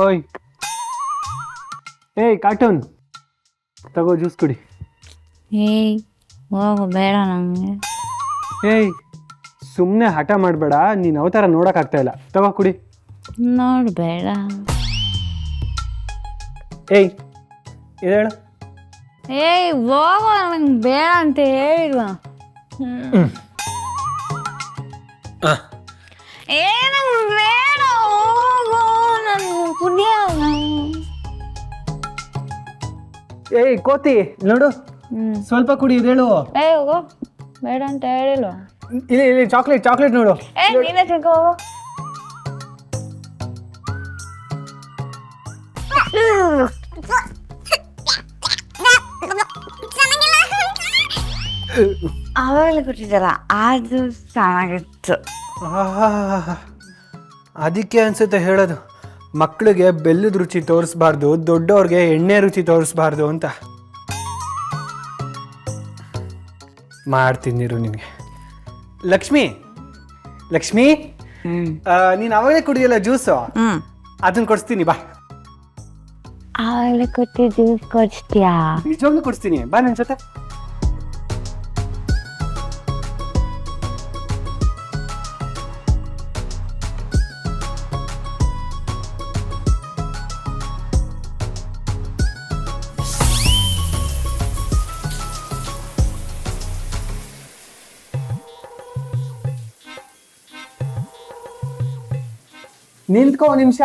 ಓಯ್ ಏಯ್ ಕಾರ್ಟೂನ್ ತಗೋ ಜ್ಯೂಸ್ ಕುಡಿ. ಏಯ್ ಹೋಗು, ಬೇಡ ನನಗೆ. ಏಯ್ ಸುಮ್ಮನೆ ಹಠ ಮಾಡಬೇಡ, ನೀನು ಅವತಾರ ನೋಡೋಕ್ಕಾಗ್ತಾ ಇಲ್ಲ. ತಗೋ ಕುಡಿ. ನೋಡಬೇಡ. ಏಯ್ ಹೇಳು. ಏಯ್ ಹೋಗು, ನಂಗೆ ಬೇಡ ಅಂತ ಹೇಳಿಲ್ವಾ? ಏ ನಂಗೆ ಬೇಡ, ಹೋಗು, ನಾನು ಕುಡಿಯಲ್ಲ. ಏಯ್ ಕೋತಿ ನೋಡು, ಸ್ವಲ್ಪ ಕುಡಿ. ಇದೇಳು. ಏಯ್ ಹೋಗು, ಬೇಡ ಅಂತ ಹೇಳಿಲ್ವಾ? ಇಲ್ಲಿ ಇಲ್ಲಿ ಚಾಕ್ಲೇಟ್ ನೋಡು. ಏ ನೀನೇ ತಿಳ್ಕೊ. ಅವಾಗಲೇ ಕೊಟ್ಟಿದ್ದಲ್ಲ, ಅದು ಚೆನ್ನಾಗಿತ್ತು. ಅದಕ್ಕೆ ಅನ್ಸುತ್ತೆ ಹೇಳೋದು, ಮಕ್ಕಳಿಗೆ ಬೆಲ್ಲದ ರುಚಿ ತೋರಿಸ್ಬಾರ್ದು, ದೊಡ್ಡವ್ರಿಗೆ ಎಣ್ಣೆ ರುಚಿ ತೋರಿಸ್ಬಾರ್ದು ಅಂತ. ಮಾಡ್ತಿದ್ದಿರು ನಿನಗೆ. ಲಕ್ಷ್ಮಿ ನೀನು ಅವಾಗಲೇ ಕುಡಿಯಲ್ಲ ಜ್ಯೂಸು, ಅದನ್ನ ಕೊಡಿಸ್ತೀನಿ ಬಾ. ಅವಾಗಲೇ ಕೊಟ್ಟು ಜ್ಯೂಸ್ ಕೊಡಿಸ್ತೀಯಾ? ನಿಜವಾಗ್ಲೂ ಕೊಡಿಸ್ತೀನಿ, ಬಾ ನನ್ನ ಜೊತೆ. ನಿಂತ್ಕೋ ನಿಮಿಷ.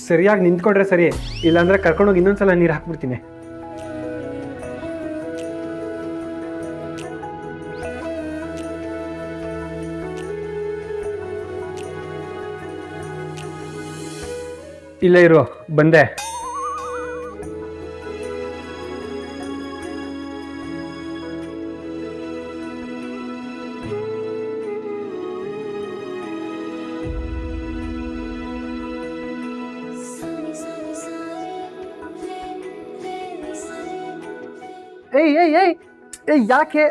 ಸರಿಯಾಗಿ ನಿಂತ್ಕೊಂಡ್ರೆ ಸರಿ, ಇಲ್ಲಾಂದ್ರೆ ಕರ್ಕೊಂಡೋಗಿ ಇನ್ನೊಂದ್ಸಲ ನೀರು ಹಾಕ್ಬಿಡ್ತೀನಿ. ಇಲ್ಲೇ ಇರು, ಬಂದೆ. ಏಯ್ ಏಯ್ ಏಯ್ ಏಯ್ ಯಾಕೆ